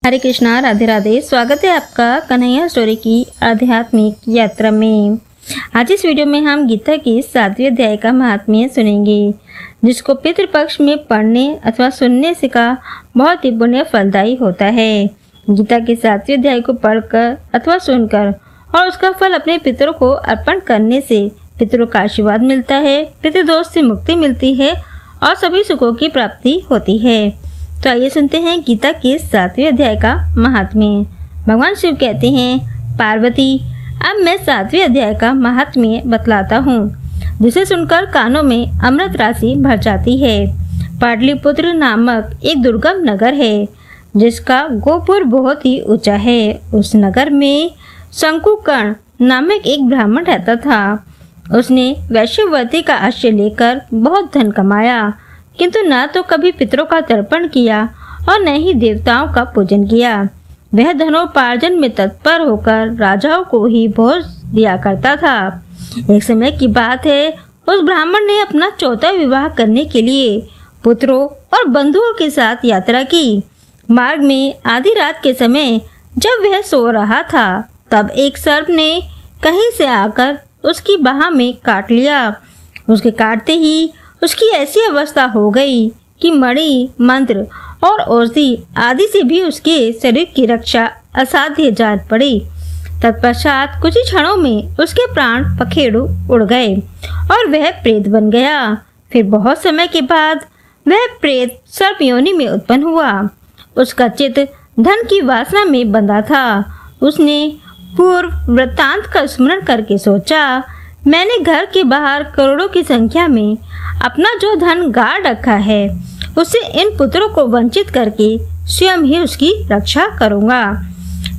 हरे कृष्णा, राधे राधे। स्वागत है आपका कन्हैया स्टोरी की आध्यात्मिक यात्रा में। आज इस वीडियो में हम गीता की 7वें अध्याय का महात्म्य सुनेंगे, जिसको पितृपक्ष में पढ़ने अथवा सुनने से का बहुत ही पुण्य फलदायी होता है। गीता के 7वें अध्याय को पढ़कर अथवा सुनकर और उसका फल अपने पितरों को अर्पण करने से पितरों का आशीर्वाद मिलता है, पितृदोष से मुक्ति मिलती है और सभी सुखों की प्राप्ति होती है। तो आइए सुनते हैं गीता के 7वें अध्याय का महात्म्य। भगवान शिव कहते हैं, पार्वती अब मैं 7वें अध्याय का महात्म्य बतलाता हूँ, जिसे सुनकर कानों में अमृत राशि भर जाती है। पाटलिपुत्र नामक एक दुर्गम नगर है, जिसका गोपुर बहुत ही ऊंचा है। उस नगर में शंकुकर्ण नामक एक ब्राह्मण रहता था। उसने वैश्यवती का आश्रय लेकर बहुत धन कमाया, किंतु न तो कभी पितरों का तर्पण किया और न ही देवताओं का पूजन किया। वह धनोपार्जन में तत्पर होकर राजाओं को ही भोज दिया करता था। एक समय की बात है, उस ब्राह्मण ने अपना चौथा विवाह करने के लिए पुत्रों और बंधुओं के साथ यात्रा की। मार्ग में आधी रात के समय जब वह सो रहा था, तब एक सर्प ने कहीं से आकर उसकी बाह में काट लिया। उसके काटते ही उसकी ऐसी अवस्था हो गई कि मणि, मंत्र और औषधि आदि से भी उसके शरीर की रक्षा असाध्य जान पड़ी। तत्पश्चात कुछ ही क्षणों में उसके प्राण पखेरु उड़ गए और वह प्रेत बन गया। फिर बहुत समय के बाद वह प्रेत सर्प योनि में उत्पन्न हुआ। उसका चित्त धन की वासना में बंधा था। उसने पूर्व वृत्तांत का स्मरण करके सोचा, मैंने घर के बाहर करोड़ों की संख्या में अपना जो धन गाड़ रखा है, उससे इन पुत्रों को वंचित करके स्वयं ही उसकी रक्षा करूंगा।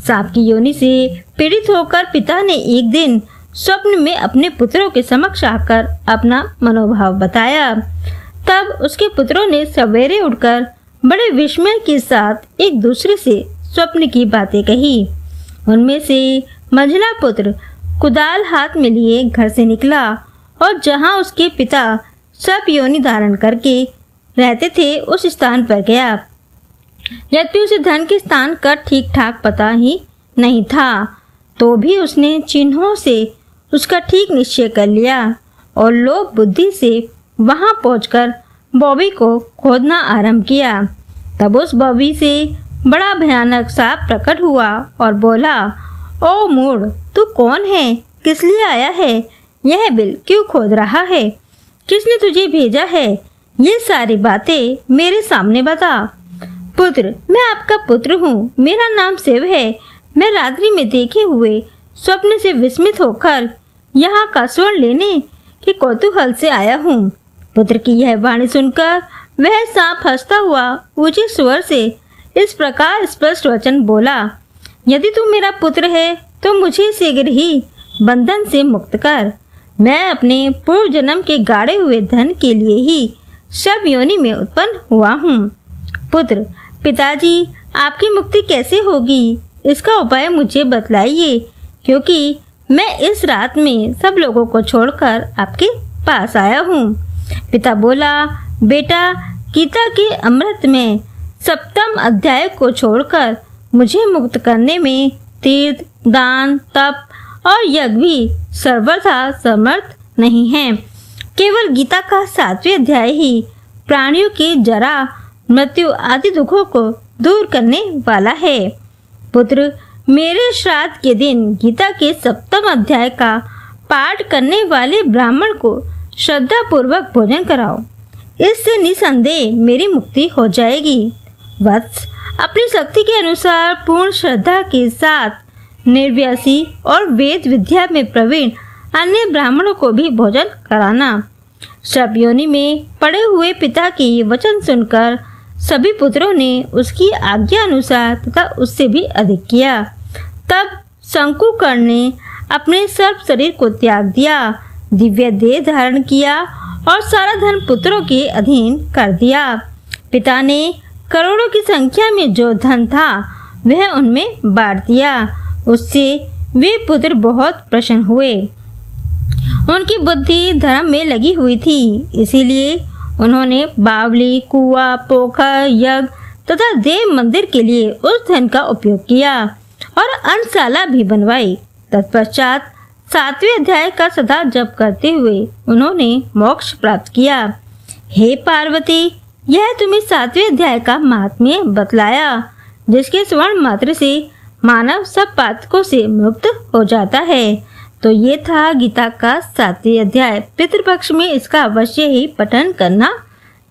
सांप की योनि से पीड़ित होकर पिता ने एक दिन स्वप्न में अपने पुत्रों के समक्ष आकर अपना मनोभाव बताया। तब उसके पुत्रों ने सवेरे उठकर बड़े विस्मय के साथ एक दूसरे से स्वप्न की बातें कही। उनमें से मंझला पुत्र कुदाल हाथ में लिए घर से निकला और जहां उसके पिता सर्प योनि धारण करके रहते थे, उस स्थान पर गया। यद्यपि उसे धन के स्थान का ठीक ठाक पता ही नहीं था, तो भी उसने चिन्हों से उसका ठीक निश्चय कर लिया और लोभ बुद्धि से वहां पहुंचकर बॉबी को खोदना आरंभ किया। तब उस बॉबी से बड़ा भयानक सांप प्रकट हुआ और बोला, ओ मूढ़, तू कौन है? किस लिए आया है? यह बिल क्यों खोद रहा है? किसने तुझे भेजा है? ये सारी बातें मेरे सामने बता। पुत्र, मैं आपका पुत्र हूँ, मेरा नाम शिव है। मैं रात्रि में देखे हुए स्वप्न से विस्मित होकर यहाँ का स्वर्ण लेने के कौतूहल से आया हूँ। पुत्र की यह वाणी सुनकर वह सांप हंसता हुआ ऊंचे स्वर से इस प्रकार स्पष्ट वचन बोला, यदि तू मेरा पुत्र है तो मुझे शीघ्र ही बंधन से मुक्त कर। मैं अपने पूर्व जन्म के गाड़े हुए धन के लिए ही सर्प योनि में उत्पन्न हुआ हूँ। पुत्र, पिताजी आपकी मुक्ति कैसे होगी, इसका उपाय मुझे बतलाइए, क्योंकि मैं इस रात में सब लोगों को छोड़कर आपके पास आया हूँ। पिता बोला, बेटा, गीता के अमृत में 7वें अध्याय को छोड़कर मुझे मुक्त करने में तीर्थ, दान, तप और यज्ञ भी सर्वथा समर्थ नहीं है। केवल गीता का 7वें अध्याय ही प्राणियों की जरा, मृत्यु आदि दुखों को दूर करने वाला है। पुत्र, मेरे श्राद्ध के दिन गीता के 7वें अध्याय का पाठ करने वाले ब्राह्मण को श्रद्धा पूर्वक भोजन कराओ। इससे निसंदेह मेरी मुक्ति हो जाएगी। वत्स, अपनी शक्ति के अनुसार पूर्ण श्रद्धा के साथ निर्व्यासी और वेद विद्या में प्रवीण अन्य ब्राह्मणों को भी भोजन कराना। सर्प योनि में पड़े हुए पिता की वचन सुनकर सभी पुत्रों ने उसकी आज्ञा अनुसार तथा उससे भी अधिक किया। तब शंकुकर्ण ने अपने सर्प शरीर को त्याग दिया, दिव्य देह धारण किया और सारा धन पुत्रों के अधीन कर दिया। पिता ने करोड़ों की संख्या में जो धन था वह उनमें बांट दिया। उससे वे पुत्र बहुत प्रसन्न हुए। उनकी बुद्धि धर्म में लगी हुई थी, इसीलिए उन्होंने बावली, कुआं, पोखर, यज्ञ तथा देव मंदिर के लिए उस धन का उपयोग किया और अन्नशाला भी बनवाई। तत्पश्चात 7वें अध्याय का सदा जप करते हुए उन्होंने मोक्ष प्राप्त किया। हे पार्वती, यह तुम्हें 7वें अध्याय का महात्म्य बतलाया, जिसके श्रवण मात्र से मानव सब पातकों से मुक्त हो जाता है। तो ये था गीता का 7वें अध्याय। पितृपक्ष में इसका अवश्य ही पठन करना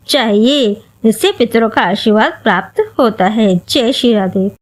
चाहिए, इससे पितरों का आशीर्वाद प्राप्त होता है। जय श्री राधे।